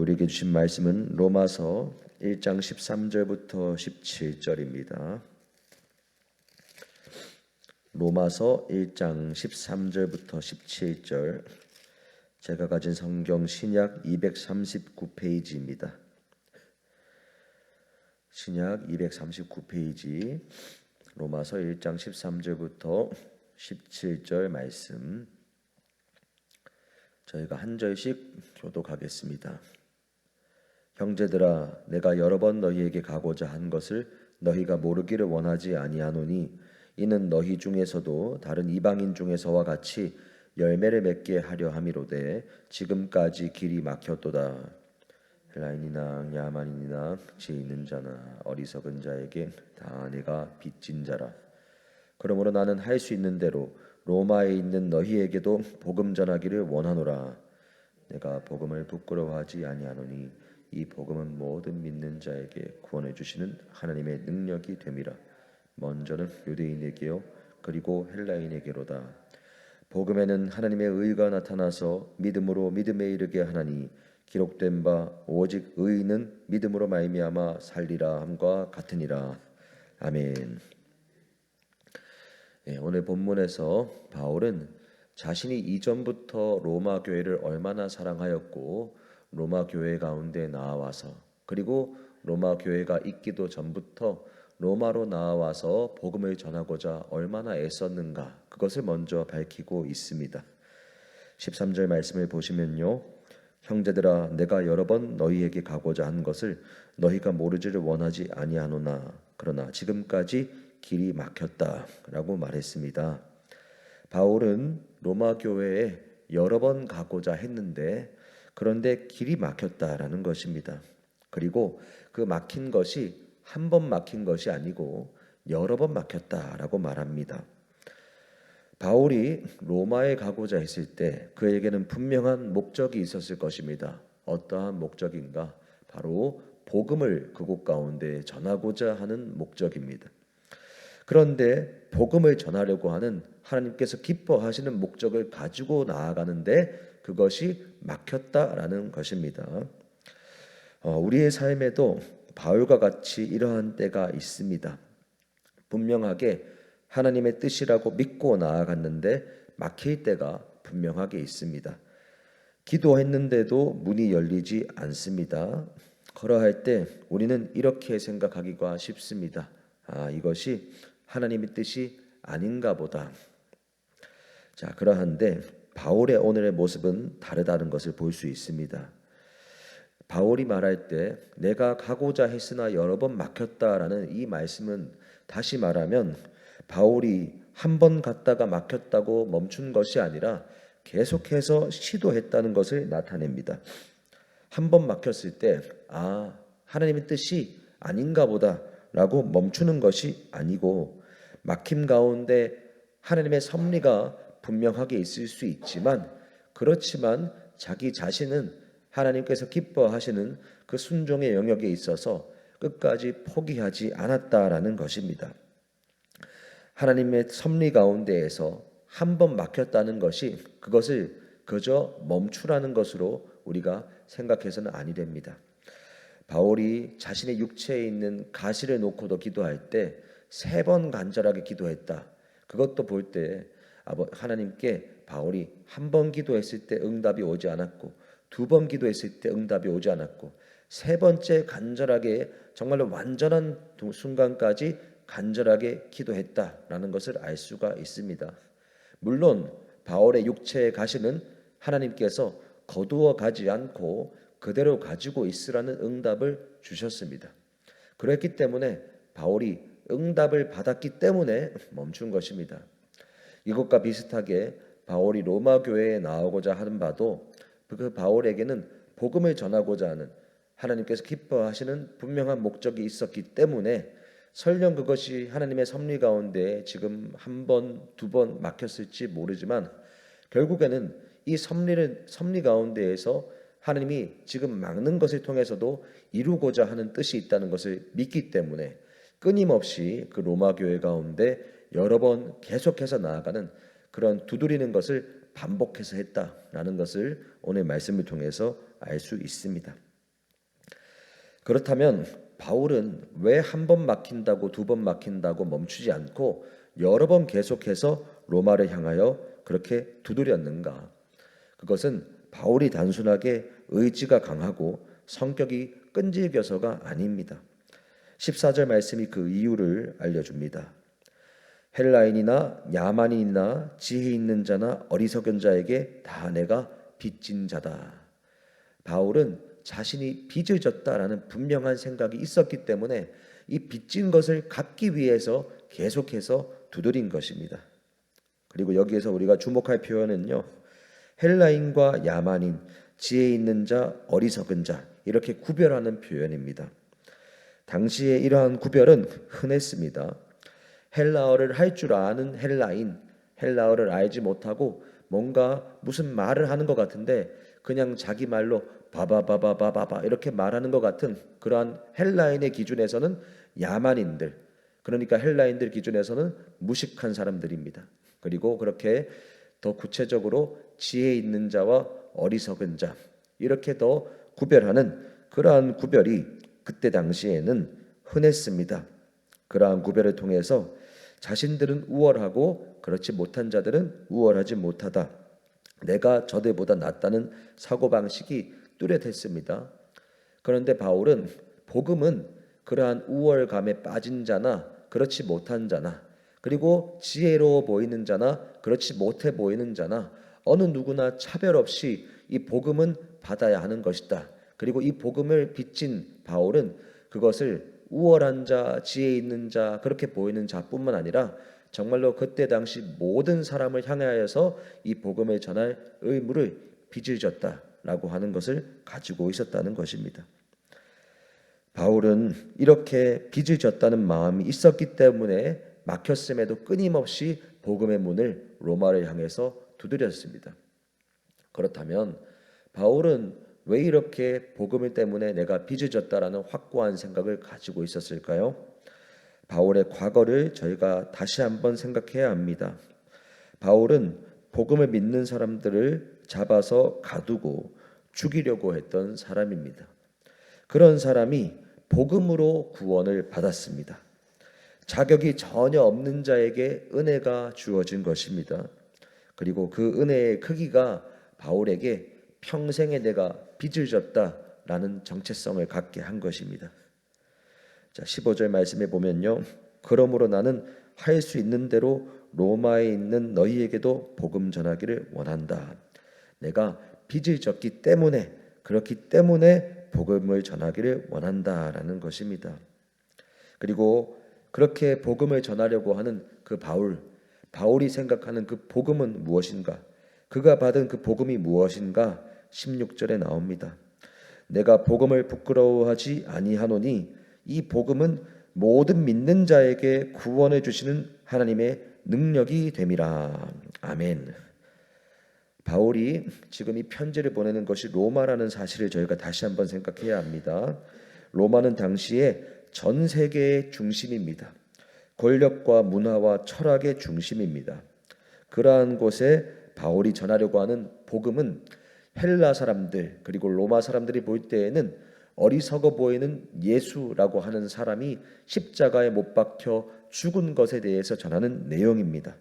우리에게 주신 말씀은 로마서 1장 13절부터 17절입니다. 로마서 1장 13절부터 17절. 제가 가진 성경 신약 239페이지입니다. 신약 239페이지 로마서 1장 13절부터 17절 말씀, 저희가 한 절씩 교독하겠습니다. 형제들아, 내가 여러 번 너희에게 가고자 한 것을 너희가 모르기를 원하지 아니하노니, 이는 너희 중에서도 다른 이방인 중에서와 같이 열매를 맺게 하려 함이로되 지금까지 길이 막혔도다. 헬라인이나 야만인이나 지혜 있는 자나 어리석은 자에게 다 내가 빚진 자라. 그러므로 나는 할 수 있는 대로 로마에 있는 너희에게도 복음 전하기를 원하노라. 내가 복음을 부끄러워하지 아니하노니 이 복음은 모든 믿는 자에게 구원해 주시는 하나님의 능력이 됨이라. 먼저는 유대인에게요 그리고 헬라인에게로다. 복음에는 하나님의 의가 나타나서 믿음으로 믿음에 이르게 하나니, 기록된 바 오직 의인은 믿음으로 말미암아 살리라 함과 같으니라. 아멘. 오늘 본문에서 바울은 자신이 이전부터 로마 교회를 얼마나 사랑하였고, 로마 교회 가운데 나와서, 그리고 로마 교회가 있기도 전부터 로마로 나와서 복음을 전하고자 얼마나 애썼는가, 그것을 먼저 밝히고 있습니다. 13절 말씀을 보시면요, 형제들아, 내가 여러 번 너희에게 가고자 한 것을 너희가 모르지를 원하지 아니하노나, 그러나 지금까지 길이 막혔다 라고 말했습니다. 바울은 로마 교회에 여러 번 가고자 했는데, 그런데 길이 막혔다라는 것입니다. 그리고 그 막힌 것이 한 번 막힌 것이 아니고 여러 번 막혔다라고 말합니다. 바울이 로마에 가고자 했을 때 그에게는 분명한 목적이 있었을 것입니다. 어떠한 목적인가? 바로 복음을 그곳 가운데 전하고자 하는 목적입니다. 그런데 복음을 전하려고 하는 하나님께서 기뻐하시는 목적을 가지고 나아가는데 그것이 막혔다라는 것입니다. 우리의 삶에도 바울과 같이 이러한 때가 있습니다. 분명하게 하나님의 뜻이라고 믿고 나아갔는데 막힐 때가 분명하게 있습니다. 기도했는데도 문이 열리지 않습니다. 그러할 때 우리는 이렇게 생각하기가 쉽습니다. 이것이 하나님의 뜻이 아닌가 보다. 자, 그러한데 바울의 오늘의 모습은 다르다는 것을 볼 수 있습니다. 바울이 말할 때 내가 가고자 했으나 여러 번 막혔다라는 이 말씀은, 다시 말하면 바울이 한 번 갔다가 막혔다고 멈춘 것이 아니라 계속해서 시도했다는 것을 나타냅니다. 한 번 막혔을 때 하나님의 뜻이 아닌가 보다라고 멈추는 것이 아니고, 막힘 가운데 하나님의 섭리가 분명하게 있을 수 있지만, 그렇지만 자기 자신은 하나님께서 기뻐하시는 그 순종의 영역에 있어서 끝까지 포기하지 않았다라는 것입니다. 하나님의 섭리 가운데에서 한 번 막혔다는 것이 그것을 그저 멈추라는 것으로 우리가 생각해서는 아니 됩니다. 바울이 자신의 육체에 있는 가시를 놓고도 기도할 때 3번 간절하게 기도했다. 그것도 볼 때 하나님께 바울이 한 번 기도했을 때 응답이 오지 않았고, 2번 기도했을 때 응답이 오지 않았고, 3번째 간절하게 정말로 완전한 순간까지 간절하게 기도했다라는 것을 알 수가 있습니다. 물론 바울의 육체의 가시는 하나님께서 거두어 가지 않고 그대로 가지고 있으라는 응답을 주셨습니다. 그랬기 때문에 바울이 응답을 받았기 때문에 멈춘 것입니다. 이것과 비슷하게 바울이 로마 교회에 나오고자 하는 바도 그 바울에게는 복음을 전하고자 하는 하나님께서 기뻐하시는 분명한 목적이 있었기 때문에, 설령 그것이 하나님의 섭리 가운데 지금 한 번, 2번 막혔을지 모르지만 결국에는 이 섭리 가운데에서 하나님이 지금 막는 것을 통해서도 이루고자 하는 뜻이 있다는 것을 믿기 때문에 끊임없이 그 로마 교회 가운데 여러 번 계속해서 나아가는 그런 두드리는 것을 반복해서 했다라는 것을 오늘 말씀을 통해서 알 수 있습니다. 그렇다면 바울은 왜 한 번 막힌다고 두 번 막힌다고 멈추지 않고 여러 번 계속해서 로마를 향하여 그렇게 두드렸는가? 그것은 바울이 단순하게 의지가 강하고 성격이 끈질겨서가 아닙니다. 14절 말씀이 그 이유를 알려줍니다. 헬라인이나 야만인이나 지혜 있는 자나 어리석은 자에게 다 내가 빚진 자다. 바울은 자신이 빚을 졌다라는 분명한 생각이 있었기 때문에 이 빚진 것을 갚기 위해서 계속해서 두드린 것입니다. 그리고 여기에서 우리가 주목할 표현은요, 헬라인과 야만인, 지혜 있는 자, 어리석은 자 이렇게 구별하는 표현입니다. 당시에 이러한 구별은 흔했습니다. 헬라어를 할 줄 아는 헬라인, 헬라어를 알지 못하고 뭔가 무슨 말을 하는 것 같은데 그냥 자기 말로 바바바바바바바 이렇게 말하는 것 같은 그러한 헬라인의 기준에서는 야만인들, 그러니까 헬라인들 기준에서는 무식한 사람들입니다. 그리고 그렇게 더 구체적으로 지혜 있는 자와 어리석은 자 이렇게 더 구별하는 그러한 구별이 그때 당시에는 흔했습니다. 그러한 구별을 통해서 자신들은 우월하고 그렇지 못한 자들은 우월하지 못하다. 내가 저들보다 낫다는 사고방식이 뚜렷했습니다. 그런데 바울은 복음은 그러한 우월감에 빠진 자나 그렇지 못한 자나 그리고 지혜로워 보이는 자나 그렇지 못해 보이는 자나 어느 누구나 차별 없이 이 복음은 받아야 하는 것이다. 그리고 이 복음을 빚진 바울은 그것을 우월한 자, 지혜 있는 자 그렇게 보이는 자뿐만 아니라 정말로 그때 당시 모든 사람을 향하여서 이 복음을 전할 의무를 빚을 졌다라고 하는 것을 가지고 있었다는 것입니다. 바울은 이렇게 빚을 졌다는 마음이 있었기 때문에 막혔음에도 끊임없이 복음의 문을 로마를 향해서 두드렸습니다. 그렇다면 바울은 왜 이렇게 복음 때문에 내가 빚을 졌다라는 확고한 생각을 가지고 있었을까요? 바울의 과거를 저희가 다시 한번 생각해야 합니다. 바울은 복음을 믿는 사람들을 잡아서 가두고 죽이려고 했던 사람입니다. 그런 사람이 복음으로 구원을 받았습니다. 자격이 전혀 없는 자에게 은혜가 주어진 것입니다. 그리고 그 은혜의 크기가 바울에게 평생에 내가 빚을 졌다라는 정체성을 갖게 한 것입니다. 자, 15절 말씀에 보면요. 그러므로 나는 할 수 있는 대로 로마에 있는 너희에게도 복음 전하기를 원한다. 내가 빚을 졌기 때문에 그렇기 때문에 복음을 전하기를 원한다라는 것입니다. 그리고 그렇게 복음을 전하려고 하는 그 바울이 생각하는 그 복음은 무엇인가? 그가 받은 그 복음이 무엇인가? 16절에 나옵니다. 내가 복음을 부끄러워하지 아니하노니 이 복음은 모든 믿는 자에게 구원해 주시는 하나님의 능력이 됨이라. 아멘. 바울이 지금 이 편지를 보내는 것이 로마라는 사실을 저희가 다시 한번 생각해야 합니다. 로마는 당시에 전 세계의 중심입니다. 권력과 문화와 철학의 중심입니다. 그러한 곳에 바울이 전하려고 하는 복음은 헬라 사람들 그리고 로마 사람들이 볼 때에는 어리석어 보이는 예수라고 하는 사람이 십자가에 못 박혀 죽은 것에 대해서 전하는 내용입니다.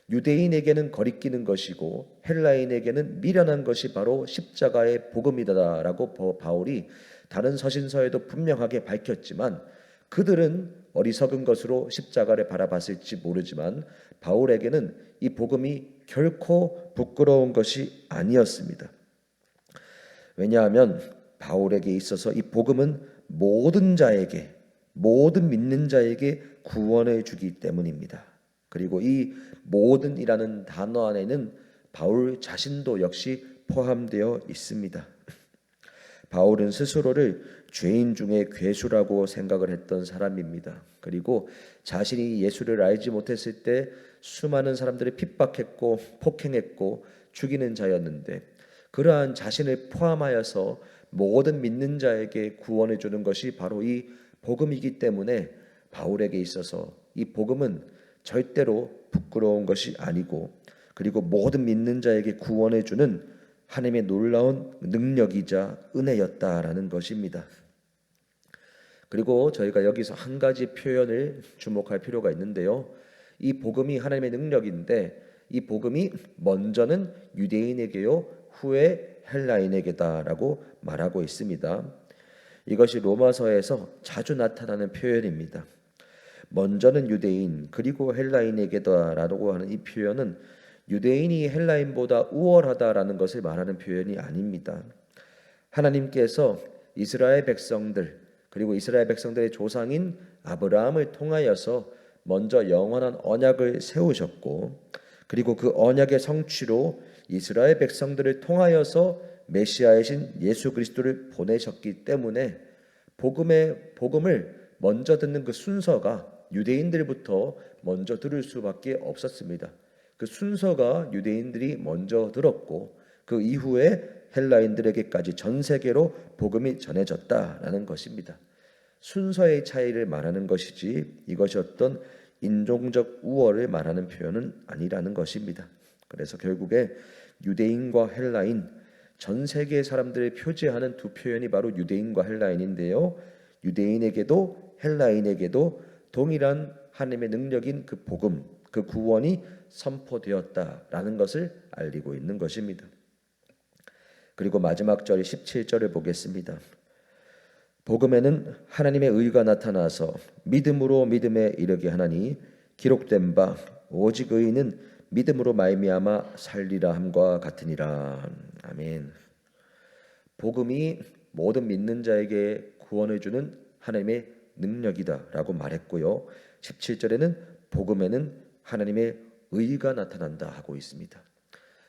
유대인에게는 거리끼는 것이고 헬라인에게는 미련한 것이 바로 십자가의 복음이다라고 바울이 다른 서신서에도 분명하게 밝혔지만 그들은 어리석은 것으로 십자가를 바라봤을지 모르지만 바울에게는 이 복음이 결코 부끄러운 것이 아니었습니다. 왜냐하면 바울에게 있어서 이 복음은 모든 자에게 모든 믿는 자에게 구원을 주기 때문입니다. 그리고 이 모든이라는 단어 안에는 바울 자신도 역시 포함되어 있습니다. 바울은 스스로를 죄인 중에 괴수라고 생각을 했던 사람입니다. 그리고 자신이 예수를 알지 못했을 때 수많은 사람들을 핍박했고 폭행했고 죽이는 자였는데 그러한 자신을 포함하여서 모든 믿는 자에게 구원해 주는 것이 바로 이 복음이기 때문에 바울에게 있어서 이 복음은 절대로 부끄러운 것이 아니고 그리고 모든 믿는 자에게 구원해 주는 하나님의 놀라운 능력이자 은혜였다라는 것입니다. 그리고 저희가 여기서 한 가지 표현을 주목할 필요가 있는데요. 이 복음이 하나님의 능력인데 이 복음이 먼저는 유대인에게요 후에 헬라인에게다라고 말하고 있습니다. 이것이 로마서에서 자주 나타나는 표현입니다. 먼저는 유대인 그리고 헬라인에게다라고 하는 이 표현은 유대인이 헬라인보다 우월하다라는 것을 말하는 표현이 아닙니다. 하나님께서 이스라엘 백성들 그리고 이스라엘 백성들의 조상인 아브라함을 통하여서 먼저 영원한 언약을 세우셨고 그리고 그 언약의 성취로 이스라엘 백성들을 통하여서 메시아이신 예수 그리스도를 보내셨기 때문에 복음을 먼저 듣는 그 순서가 유대인들부터 먼저 들을 수밖에 없었습니다. 그 순서가 유대인들이 먼저 들었고 그 이후에 헬라인들에게까지 전 세계로 복음이 전해졌다라는 것입니다. 순서의 차이를 말하는 것이지 이것이 어떤 인종적 우월을 말하는 표현은 아니라는 것입니다. 그래서 결국에 유대인과 헬라인 전 세계 사람들을 표지하는 두 표현이 바로 유대인과 헬라인인데요. 유대인에게도 헬라인에게도 동일한 하나님의 능력인 그 복음, 그 구원이 선포되었다라는 것을 알리고 있는 것입니다. 그리고 마지막 절 17절을 보겠습니다. 복음에는 하나님의 의가 나타나서 믿음으로 믿음에 이르게 하나니 기록된 바 오직 의인은 믿음으로 말미암아 살리라 함과 같으니라. 아멘. 복음이 모든 믿는 자에게 구원을 주는 하나님의 능력이다라고 말했고요. 17절에는 복음에는 하나님의 의가 나타난다 하고 있습니다.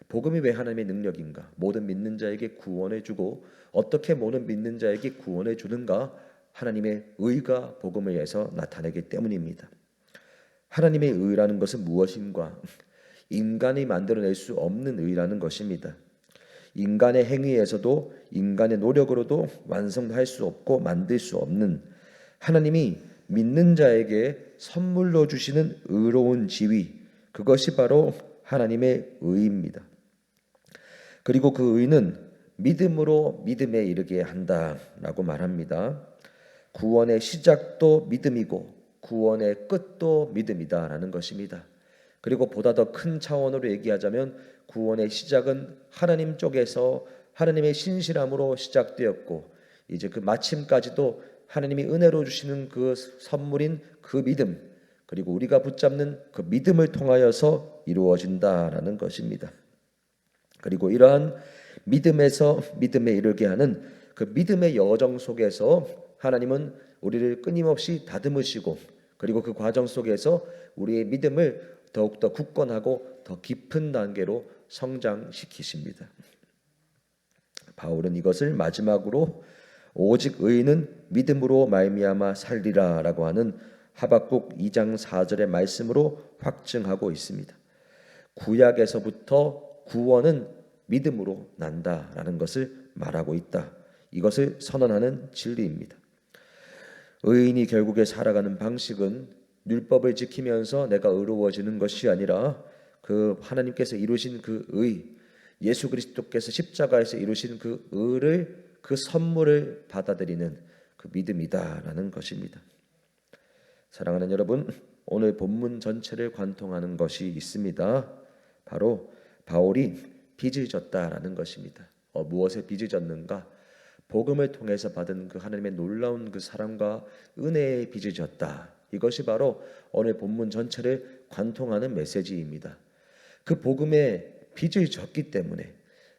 복음이 왜 하나님의 능력인가? 모든 믿는 자에게 구원을 주고 어떻게 모든 믿는 자에게 구원을 주는가? 하나님의 의가 복음을 위해서 나타내기 때문입니다. 하나님의 의라는 것은 무엇인가? 인간이 만들어낼 수 없는 의라는 것입니다. 인간의 행위에서도 인간의 노력으로도 완성할 수 없고 만들 수 없는 하나님이 믿는 자에게 선물로 주시는 의로운 지위, 그것이 바로 하나님의 의입니다. 그리고 그 의는 믿음으로 믿음에 이르게 한다라고 말합니다. 구원의 시작도 믿음이고 구원의 끝도 믿음이다라는 것입니다. 그리고 보다 더 큰 차원으로 얘기하자면 구원의 시작은 하나님 쪽에서 하나님의 신실함으로 시작되었고 이제 그 마침까지도 하나님이 은혜로 주시는 그 선물인 그 믿음 그리고 우리가 붙잡는 그 믿음을 통하여서 이루어진다라는 것입니다. 그리고 이러한 믿음에서 믿음에 이르게 하는 그 믿음의 여정 속에서 하나님은 우리를 끊임없이 다듬으시고 그리고 그 과정 속에서 우리의 믿음을 더욱더 굳건하고 더 깊은 단계로 성장시키십니다. 바울은 이것을 마지막으로 오직 의인은 믿음으로 말미암아 살리라라고 하는 하박국 2장 4절의 말씀으로 확증하고 있습니다. 구약에서부터 구원은 믿음으로 난다라는 것을 말하고 있다. 이것을 선언하는 진리입니다. 의인이 결국에 살아가는 방식은 율법을 지키면서 내가 의로워지는 것이 아니라 그 하나님께서 이루신 그 의, 예수 그리스도께서 십자가에서 이루신 그 의를 그 선물을 받아들이는 그 믿음이다라는 것입니다. 사랑하는 여러분, 오늘 본문 전체를 관통하는 것이 있습니다. 바로 바울이 빚을 졌다라는 것입니다. 무엇에 빚을 졌는가? 복음을 통해서 받은 그 하나님의 놀라운 그 사랑과 은혜의 빚을 졌다. 이것이 바로 오늘 본문 전체를 관통하는 메시지입니다. 그 복음의 빚을 졌기 때문에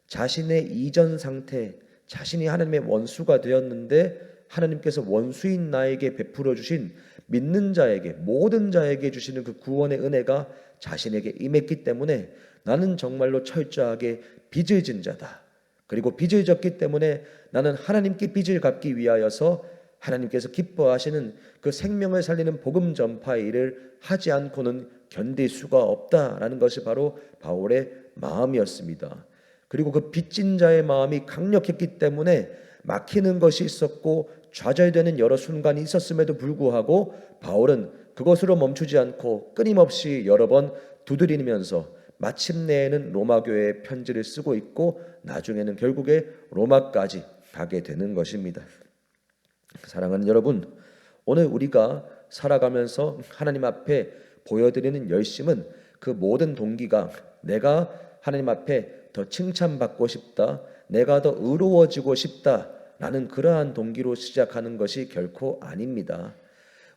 자신의 이전 상태, 자신이 하나님의 원수가 되었는데 하나님께서 원수인 나에게 베풀어 주신 믿는 자에게 모든 자에게 주시는 그 구원의 은혜가 자신에게 임했기 때문에 나는 정말로 철저하게 빚을 진 자다. 그리고 빚을 졌기 때문에 나는 하나님께 빚을 갚기 위하여서 하나님께서 기뻐하시는 그 생명을 살리는 복음 전파의 일을 하지 않고는 견딜 수가 없다라는 것이 바로 바울의 마음이었습니다. 그리고 그 빚진 자의 마음이 강력했기 때문에 막히는 것이 있었고 좌절되는 여러 순간이 있었음에도 불구하고 바울은 그것으로 멈추지 않고 끊임없이 여러 번 두드리면서 마침내에는 로마 교회에 편지를 쓰고 있고 나중에는 결국에 로마까지 가게 되는 것입니다. 사랑하는 여러분, 오늘 우리가 살아가면서 하나님 앞에 보여드리는 열심은 그 모든 동기가 내가 하나님 앞에 더 칭찬받고 싶다, 내가 더 의로워지고 싶다라는 그러한 동기로 시작하는 것이 결코 아닙니다.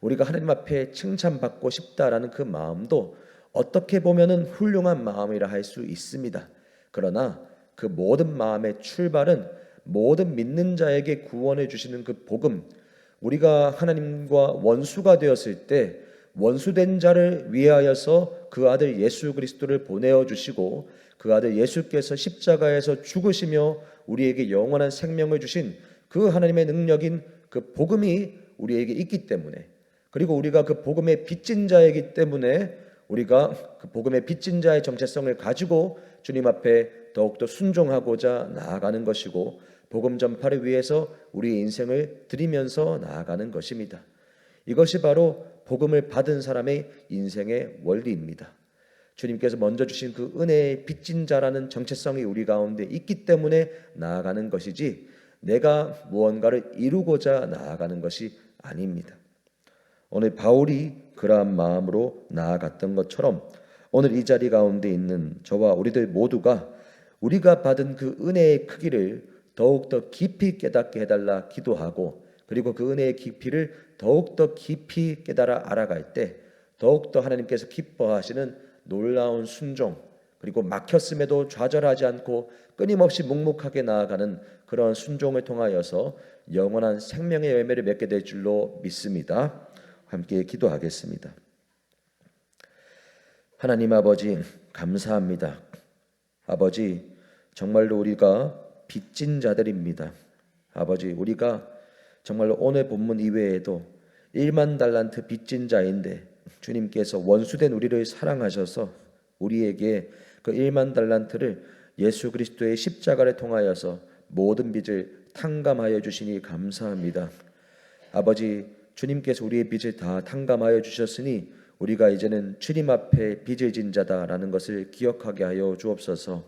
우리가 하나님 앞에 칭찬받고 싶다라는 그 마음도 어떻게 보면은 훌륭한 마음이라 할 수 있습니다. 그러나 그 모든 마음의 출발은 모든 믿는 자에게 구원해 주시는 그 복음, 우리가 하나님과 원수가 되었을 때 원수된 자를 위하여서 그 아들 예수 그리스도를 보내어 주시고 그 아들 예수께서 십자가에서 죽으시며 우리에게 영원한 생명을 주신 그 하나님의 능력인 그 복음이 우리에게 있기 때문에, 그리고 우리가 그 복음의 빚진 자이기 때문에 우리가 그 복음의 빚진 자의 정체성을 가지고 주님 앞에 더욱더 순종하고자 나아가는 것이고, 복음 전파를 위해서 우리의 인생을 드리면서 나아가는 것입니다. 이것이 바로 복음을 받은 사람의 인생의 원리입니다. 주님께서 먼저 주신 그 은혜의 빚진 자라는 정체성이 우리 가운데 있기 때문에 나아가는 것이지, 내가 무언가를 이루고자 나아가는 것이 아닙니다. 오늘 바울이 그러한 마음으로 나아갔던 것처럼 오늘 이 자리 가운데 있는 저와 우리들 모두가 우리가 받은 그 은혜의 크기를 더욱더 깊이 깨닫게 해달라 기도하고, 그리고 그 은혜의 깊이를 더욱더 깊이 깨달아 알아갈 때 더욱더 하나님께서 기뻐하시는 놀라운 순종, 그리고 막혔음에도 좌절하지 않고 끊임없이 묵묵하게 나아가는 그런 순종을 통하여서 영원한 생명의 열매를 맺게 될 줄로 믿습니다. 함께 기도하겠습니다. 하나님 아버지, 감사합니다. 아버지, 정말로 우리가 빚진 자들입니다. 아버지, 우리가 정말로 오늘 본문 이외에도 1만 달란트 빚진 자인데 주님께서 원수된 우리를 사랑하셔서 우리에게 그 1만 달란트를 예수 그리스도의 십자가를 통하여서 모든 빚을 탕감하여 주시니 감사합니다. 아버지, 주님께서 우리의 빚을 다 탕감하여 주셨으니 우리가 이제는 주님 앞에 빚을 진 자다라는 것을 기억하게 하여 주옵소서.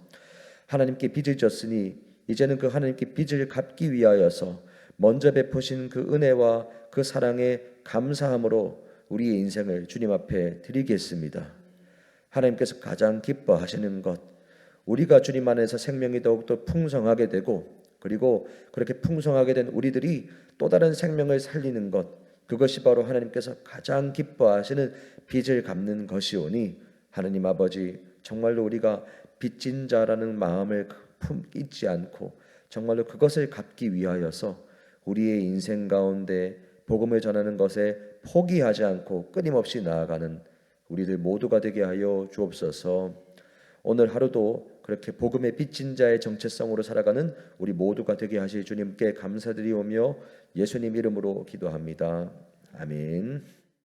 하나님께 빚을 졌으니 이제는 그 하나님께 빚을 갚기 위하여서 먼저 베푸신 그 은혜와 그 사랑에 감사함으로 우리의 인생을 주님 앞에 드리겠습니다. 하나님께서 가장 기뻐하시는 것, 우리가 주님 안에서 생명이 더욱더 풍성하게 되고, 그리고 그렇게 풍성하게 된 우리들이 또 다른 생명을 살리는 것, 그것이 바로 하나님께서 가장 기뻐하시는 빚을 갚는 것이오니, 하나님 아버지, 정말로 우리가 빚진 자라는 마음을 잊지 않고 정말로 그것을 갚기 위하여서 우리의 인생 가운데 복음을 전하는 것에 포기하지 않고 끊임없이 나아가는 우리들 모두가 되게 하여 주옵소서. 오늘 하루도 그렇게 복음의 빚진 자의 정체성으로 살아가는 우리 모두가 되게 하실 주님께 감사드리오며 예수님 이름으로 기도합니다. 아멘.